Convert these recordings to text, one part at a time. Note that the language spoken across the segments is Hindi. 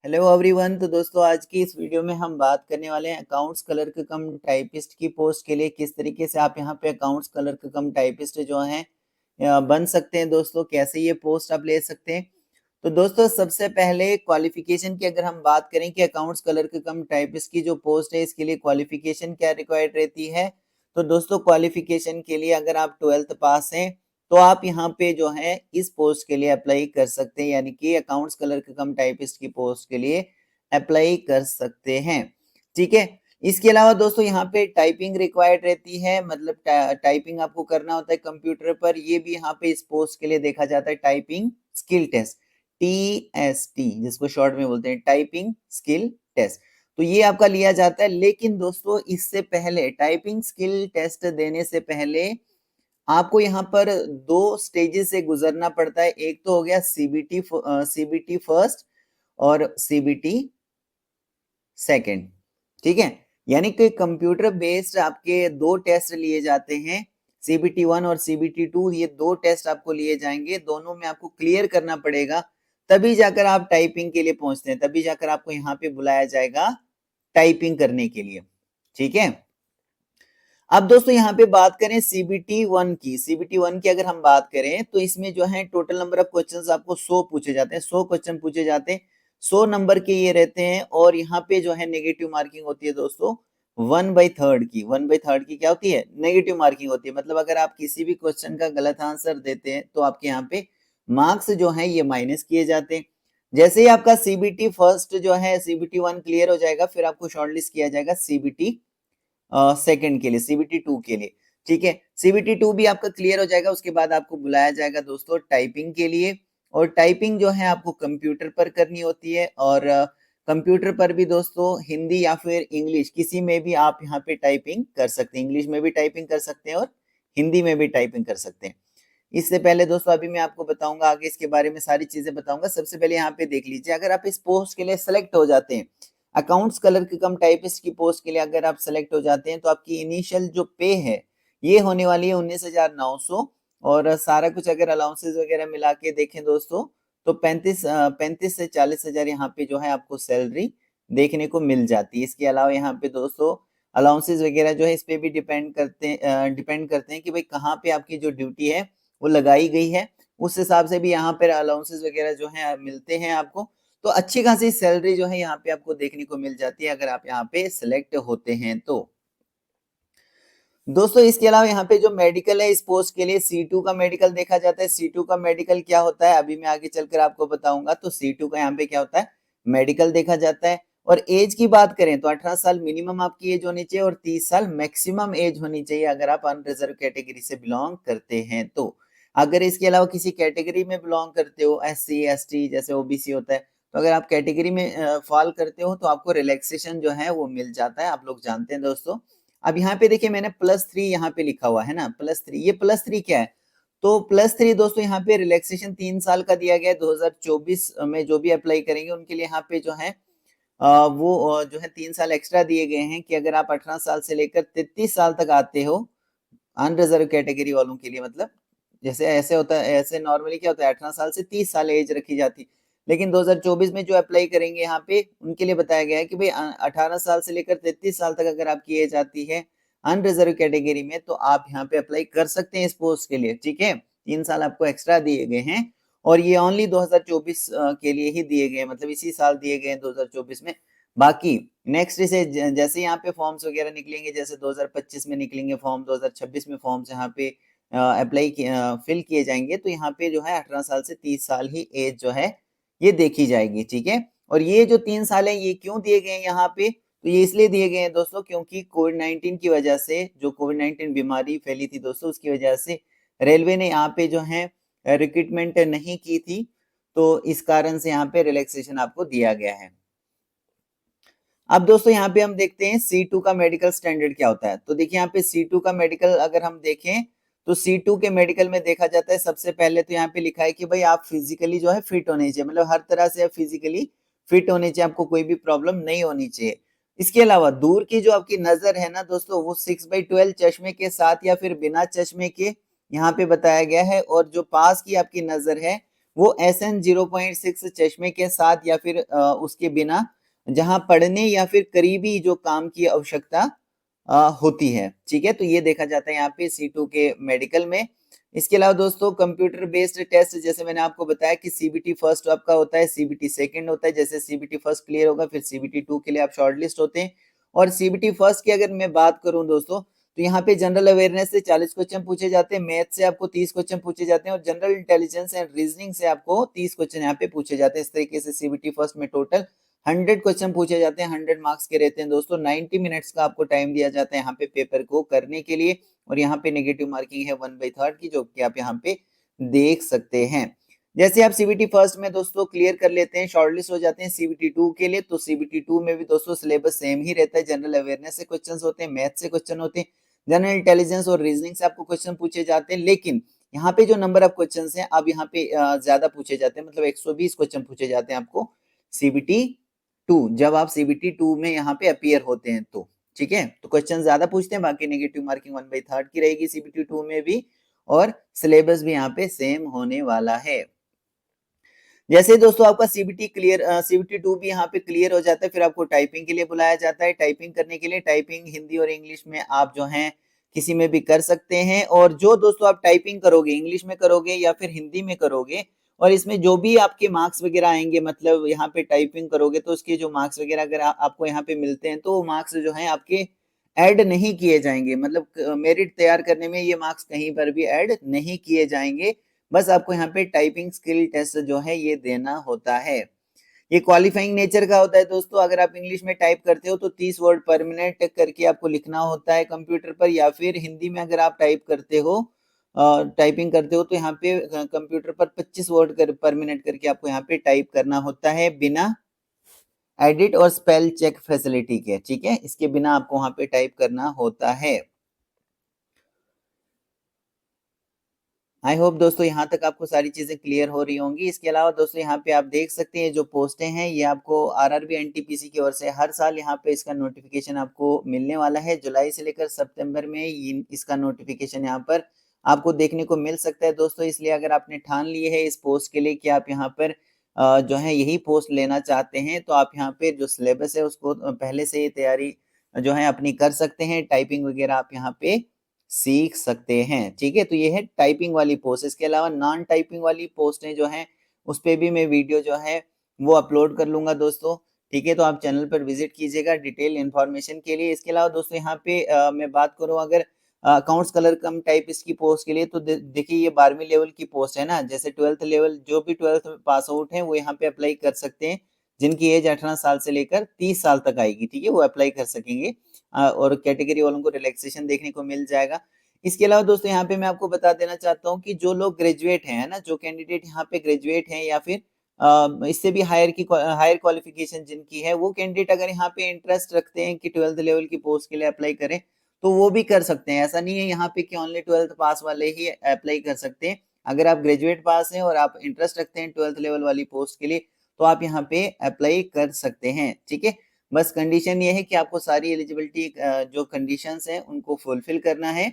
Hello everyone. तो दोस्तों आज की इस वीडियो में हम बात करने वाले हैं अकाउंट्स क्लर्क कम टाइपिस्ट की पोस्ट के लिए किस तरीके से आप यहाँ पे अकाउंट्स क्लर्क कम टाइपिस्ट जो हैं बन सकते हैं। दोस्तों कैसे ये पोस्ट आप ले सकते हैं। तो दोस्तों सबसे पहले क्वालिफिकेशन की अगर हम बात करें कि अकाउंट्स क्लर्क कम टाइपिस्ट की जो पोस्ट है इसके लिए क्वालिफिकेशन क्या रिक्वायर्ड रहती है। तो दोस्तों क्वालिफिकेशन के लिए अगर आप 12th पास हैं तो आप यहाँ पे जो है इस पोस्ट के लिए अप्लाई कर सकते हैं, यानी कि अकाउंट्स क्लर्क कम टाइपिस्ट की पोस्ट के लिए अप्लाई कर सकते हैं। ठीक है। इसके अलावा दोस्तों यहाँ पे टाइपिंग रिक्वायर्ड रहती है, मतलब टाइपिंग आपको करना होता है कंप्यूटर पर। ये भी यहाँ पे इस पोस्ट के लिए देखा जाता है टाइपिंग स्किल टेस्ट, TST जिसको शॉर्ट में बोलते हैं टाइपिंग स्किल टेस्ट। तो ये आपका लिया जाता है, लेकिन दोस्तों इससे पहले टाइपिंग स्किल टेस्ट देने से पहले आपको यहाँ पर दो स्टेजेस से गुजरना पड़ता है। एक तो हो गया सीबीटी फर्स्ट और सीबीटी सेकंड। ठीक है। यानी कि कंप्यूटर बेस्ड आपके दो टेस्ट लिए जाते हैं, सीबीटी 1 और सीबीटी 2। ये दो टेस्ट आपको लिए जाएंगे, दोनों में आपको क्लियर करना पड़ेगा, तभी जाकर आप टाइपिंग के लिए पहुंचते हैं, तभी जाकर आपको यहाँ पे बुलाया जाएगा टाइपिंग करने के लिए। ठीक है। अब दोस्तों यहाँ पे बात करें सीबीटी 1 की। सीबीटी 1 की अगर हम बात करें तो इसमें जो है टोटल नंबर ऑफ क्वेश्चंस आपको 100 पूछे जाते हैं, 100 क्वेश्चन पूछे जाते हैं, 100 नंबर के ये रहते हैं। और यहाँ पे जो है नेगेटिव मार्किंग होती है दोस्तों 1/3 की। 1/3 की क्या होती है? नेगेटिव मार्किंग होती है। मतलब अगर आप किसी भी क्वेश्चन का गलत आंसर देते हैं तो आपके यहाँ पे मार्क्स जो है ये माइनस किए जाते हैं। जैसे ही आपका सीबीटी फर्स्ट जो है सीबीटी 1 क्लियर हो जाएगा, फिर आपको शॉर्टलिस्ट किया जाएगा सीबीटी सेकंड के लिए, सीबीटी 2 के लिए। ठीक है। सीबीटी 2 भी आपका क्लियर हो जाएगा, उसके बाद आपको बुलाया जाएगा दोस्तों टाइपिंग के लिए। और टाइपिंग जो है आपको कंप्यूटर पर करनी होती है, और कंप्यूटर पर भी दोस्तों हिंदी या फिर इंग्लिश किसी में भी आप यहाँ पे टाइपिंग कर सकते हैं। इंग्लिश में भी टाइपिंग कर सकते हैं और हिंदी में भी टाइपिंग कर सकते हैं। इससे पहले दोस्तों अभी मैं आपको बताऊंगा आगे, इसके बारे में सारी चीजें बताऊंगा। सबसे पहले यहाँ पे देख लीजिए, अगर आप इस पोस्ट के लिए सेलेक्ट हो जाते हैं, अकाउंट्स क्लर्क कम टाइपिस्ट की पोस्ट के लिए अगर आप सेलेक्ट हो जाते हैं, तो आपकी इनिशियल जो पे है ये होने वाली है 19,900। और सारा कुछ अगर अलाउंसेस वगैरह मिला के देखें दोस्तों, तो 35 से 40,000 यहाँ पे जो है आपको सैलरी देखने को मिल जाती है। इसके अलावा यहाँ पे दोस्तों अलाउंसेस वगैरह जो है इस पे भी डिपेंड करते हैं कि भाई कहाँ पे आपकी जो ड्यूटी है वो लगाई गई है, उस हिसाब से भी यहाँ पर अलाउंसेस वगैरह जो है मिलते हैं आपको। तो अच्छी खासी सैलरी जो है यहाँ पे आपको देखने को मिल जाती है अगर आप यहाँ पे सिलेक्ट होते हैं तो। दोस्तों इसके अलावा यहाँ पे जो मेडिकल है इस पोस्ट के लिए C2 का मेडिकल देखा जाता है। C2 का मेडिकल क्या होता है अभी मैं आगे चलकर आपको बताऊंगा। तो C2 का यहाँ पे क्या होता है, मेडिकल देखा जाता है। और एज की बात करें तो 18 साल मिनिमम आपकी एज होनी चाहिए और 30 साल मैक्सिमम एज होनी चाहिए, अगर आप अनरिजर्व कैटेगरी से बिलोंग करते हैं तो। अगर इसके अलावा किसी कैटेगरी में बिलोंग करते हो, SC ST जैसे OBC होता है, तो अगर आप कैटेगरी में फॉल करते हो तो आपको रिलैक्सेशन जो है वो मिल जाता है, आप लोग जानते हैं दोस्तों। अब यहाँ पे देखिए मैंने +3 यहाँ पे लिखा हुआ है ना, +3। ये +3 क्या है? तो +3 दोस्तों यहाँ पे रिलैक्सेशन 3 साल का दिया गया है। 2024 में जो भी अप्लाई करेंगे उनके लिए यहाँ पे जो है वो जो है 3 साल एक्स्ट्रा दिए गए हैं कि अगर आप 18 साल से लेकर 33 साल तक आते हो अनरिजर्व कैटेगरी वालों के लिए। मतलब जैसे ऐसे होता है, ऐसे नॉर्मली क्या होता है 18 साल से 30 साल एज रखी जाती, लेकिन 2024 में जो अप्लाई करेंगे यहाँ पे उनके लिए बताया गया है कि भाई 18 साल से लेकर 33 साल तक अगर आपकी एज आती है अनरिजर्व कैटेगरी में तो आप यहाँ पे अप्लाई कर सकते हैं इस पोस्ट के लिए। ठीक है। 3 साल आपको एक्स्ट्रा दिए गए हैं और ये ओनली 2024 के लिए ही दिए गए, मतलब इसी साल दिए गए हैं 2024 में। बाकी नेक्स्ट से जैसे यहाँ पे फॉर्म्स वगैरह निकलेंगे, जैसे 2025 में निकलेंगे फॉर्म, 2026 में फॉर्म्स यहाँ पे अप्लाई फिल किए जाएंगे, तो यहाँ पे जो है 18 साल से 30 साल ही एज जो है ये देखी जाएगी। ठीक है। और ये जो 3 साल है ये क्यों दिए गए हैं यहाँ पे? तो ये इसलिए दिए गए हैं दोस्तों क्योंकि कोविड-19 की वजह से, जो कोविड-19 बीमारी फैली थी दोस्तों, उसकी वजह से रेलवे ने यहाँ पे जो है रिक्रूटमेंट नहीं की थी, तो इस कारण से यहाँ पे रिलैक्सेशन आपको दिया गया है। अब दोस्तों यहाँ पे हम देखते हैं C2 का मेडिकल स्टैंडर्ड क्या होता है। तो देखिए यहाँ पे C2 का मेडिकल अगर हम देखें तो C2 के मेडिकल में देखा जाता है, सबसे पहले तो यहाँ पे लिखा है कि भाई आप फिजिकली जो है फिट होने चाहिए, मतलब हर तरह से फिजिकली फिट होने चाहिए, आपको कोई भी प्रॉब्लम नहीं होनी चाहिए। इसके अलावा दूर की जो आपकी नजर है ना दोस्तों, वो 6/12 चश्मे के साथ या फिर बिना चश्मे के यहाँ पे बताया गया है। और जो पास की आपकी नजर है वो SN 0.6 चश्मे के साथ या फिर उसके बिना जहां पढ़ने या फिर करीबी जो काम की आवश्यकता होती है। ठीक है, तो ये देखा जाता है यहाँ पे C2 के मेडिकल में। इसके अलावा दोस्तों कंप्यूटर बेस्ड टेस्ट, जैसे मैंने आपको बताया कि CBT फर्स्ट आपका होता है, CBT सेकंड होता है। जैसे CBT फर्स्ट क्लियर होगा फिर CBT 2 के लिए आप शॉर्टलिस्ट होते हैं। और CBT फर्स्ट की अगर मैं बात करूं दोस्तों, तो यहाँ पे जनरल अवेयरनेस से 40 क्वेश्चन पूछे जाते हैं, मैथ से आपको 30 क्वेश्चन पूछे जाते हैं और जनरल इंटेलिजेंस एंड रीजनिंग से आपको 30 क्वेश्चन यहाँ पे पूछे जाते हैं। इस तरीके से CBT फर्स्ट में टोटल 100 क्वेश्चन पूछे जाते हैं, 100 मार्क्स के रहते हैं दोस्तों। 90 मिनट्स का आपको टाइम दिया जाता है यहाँ पे पेपर को करने के लिए। और यहाँ पे नेगेटिव मार्किंग है 1/3 की, जो कि आप यहाँ पे देख सकते हैं। जैसे आप CBT फर्स्ट में दोस्तों क्लियर कर लेते हैं, शॉर्टलिस्ट हो जाते हैं CBT 2 के लिए, तो CBT 2 में भी दोस्तों सिलेबस सेम ही रहता है। जनरल अवेयरनेस से क्वेश्चंस होते हैं, मैथ से क्वेश्चन होते हैं, जनरल इंटेलिजेंस और रीजनिंग से आपको क्वेश्चन पूछे जाते हैं। लेकिन यहाँ पे जो नंबर ऑफ क्वेश्चन हैं अब यहाँ पे ज्यादा पूछे जाते हैं, मतलब 120 क्वेश्चन पूछे जाते हैं आपको CBT 2, जब आप CBT 2 में यहाँ पे अपीयर होते हैं तो। ठीक है, तो क्वेश्चन ज्यादा पूछते हैं, बाकी नेगेटिव मार्किंग 1/3 की रहेगी CBT 2 में भी, और सिलेबस भी यहाँ पे सेम होने वाला है। जैसे दोस्तों आपका CBT 2 भी यहाँ पे क्लियर हो जाता है, फिर आपको टाइपिंग के लिए बुलाया जाता है। टाइपिंग करने के लिए टाइपिंग हिंदी और इंग्लिश में आप जो है किसी में भी कर सकते हैं। और जो दोस्तों आप टाइपिंग करोगे, इंग्लिश में करोगे या फिर हिंदी में करोगे, और इसमें जो भी आपके मार्क्स वगैरह आएंगे, मतलब यहाँ पे टाइपिंग करोगे तो उसके जो मार्क्स वगैरह अगर आपको यहाँ पे मिलते हैं, तो वो मार्क्स जो है आपके ऐड नहीं किए जाएंगे। मतलब मेरिट तैयार करने में ये मार्क्स कहीं पर भी ऐड नहीं किए जाएंगे। बस आपको यहाँ पे टाइपिंग स्किल टेस्ट जो है ये देना होता है। ये क्वालिफाइंग नेचर का होता है दोस्तों। अगर आप इंग्लिश में टाइप करते हो तो 30 वर्ड पर मिनट करके आपको लिखना होता है कंप्यूटर पर, या फिर हिंदी में अगर आप टाइप करते हो, टाइपिंग करते हो, तो यहाँ पे कंप्यूटर पर 25 वर्ड पर मिनट करके आपको यहाँ पे टाइप करना होता है, बिना एडिट और स्पेल चेक फैसिलिटी के। ठीक है, इसके बिना आपको वहां पे टाइप करना होता है। आई होप दोस्तों यहाँ तक आपको सारी चीजें क्लियर हो रही होंगी। इसके अलावा दोस्तों यहाँ पे आप देख सकते हैं जो पोस्टें हैं, ये आपको RRB NTPC की ओर से हर साल यहाँ पे इसका नोटिफिकेशन आपको मिलने वाला है। जुलाई से लेकर सितंबर में इसका नोटिफिकेशन यहाँ पर आपको देखने को मिल सकता है दोस्तों। इसलिए अगर आपने ठान ली है इस पोस्ट के लिए कि आप यहाँ पर जो है यही पोस्ट लेना चाहते हैं, तो आप यहाँ पे जो सिलेबस है उसको पहले से ही तैयारी जो है अपनी कर सकते हैं। टाइपिंग वगैरह आप यहाँ पे सीख सकते हैं। ठीक है, तो ये है टाइपिंग वाली पोस्ट। इसके अलावा नॉन टाइपिंग वाली पोस्टें जो हैं उस पे भी मैं वीडियो जो है वो अपलोड कर लूंगा दोस्तों। ठीक है, तो आप चैनल पर विजिट कीजिएगा डिटेल इन्फॉर्मेशन के लिए। इसके अलावा दोस्तों यहाँ पे मैं बात करूँ अगर अकाउंट्स कलर कम टाइपिस्ट की पोस्ट के लिए, तो देखिए ये 12वीं लेवल की पोस्ट है ना। जैसे 12th लेवल, जो भी 12th पास आउट है वो यहाँ पे अप्लाई कर सकते हैं। जिनकी एज 18 साल से लेकर 30 साल तक आएगी, ठीक है, वो अप्लाई कर सकेंगे। और कैटेगरी वालों को रिलैक्सेशन देखने को मिल जाएगा। इसके अलावा दोस्तों यहाँ पे मैं आपको बता देना चाहता हूँ कि जो लोग ग्रेजुएट हैं ना, जो कैंडिडेट यहाँ पे ग्रेजुएट हैं या फिर इससे भी हायर क्वालिफिकेशन जिनकी है, वो कैंडिडेट अगर यहाँ पे इंटरेस्ट रखते हैं कि 12th लेवल की पोस्ट के लिए अप्लाई करें, तो वो भी कर सकते हैं। ऐसा नहीं है यहाँ पे कि ओनली 12th पास वाले ही अप्लाई कर सकते हैं। अगर आप ग्रेजुएट पास हैं और आप इंटरेस्ट रखते हैं 12th लेवल वाली पोस्ट के लिए, तो आप यहाँ पे अप्लाई कर सकते हैं। ठीक है, बस कंडीशन ये है कि आपको सारी एलिजिबिलिटी जो कंडीशंस हैं उनको फुलफिल करना है,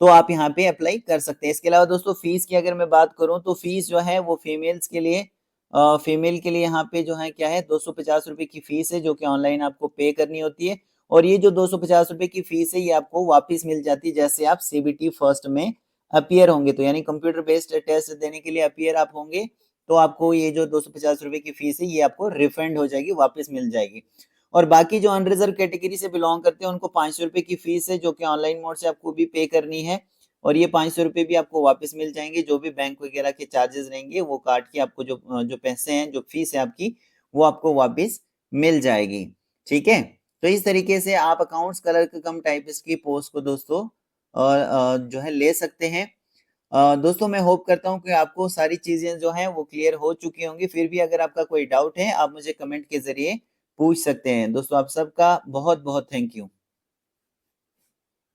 तो आप यहाँ पे अप्लाई कर सकते हैं। इसके अलावा दोस्तों फीस की अगर मैं बात करूँ, तो फीस जो है वो फीमेल्स के लिए फीमेल के लिए यहाँ पे जो है क्या है, 250 रुपए की फीस है, जो कि ऑनलाइन आपको पे करनी होती है। और ये जो 250 रुपए की फीस है ये आपको वापस मिल जाती है जैसे आप CBT फर्स्ट में अपीयर होंगे, तो यानी कंप्यूटर बेस्ड टेस्ट देने के लिए अपीयर आप होंगे, तो आपको ये जो 250 रुपए की फीस है ये आपको रिफंड हो जाएगी, वापस मिल जाएगी। और बाकी जो अनरिजर्व कैटेगरी से बिलोंग करते हैं उनको 500 रुपए की फीस है, जो कि ऑनलाइन मोड से आपको भी पे करनी है। और ये 500 रुपए भी आपको वापस मिल जाएंगे। जो भी बैंक वगैरह के चार्जेस रहेंगे वो काट के आपको जो जो पैसे हैं, जो फीस है आपकी, वो आपको वापस मिल जाएगी। ठीक है, तो इस तरीके से आप अकाउंट्स क्लर्क कम टाइपिस्ट की पोस्ट को दोस्तों और जो है ले सकते हैं। दोस्तों मैं होप करता हूँ कि आपको सारी चीजें जो हैं वो क्लियर हो चुकी होंगी। फिर भी अगर आपका कोई डाउट है, आप मुझे कमेंट के जरिए पूछ सकते हैं। दोस्तों आप सबका बहुत बहुत थैंक यू।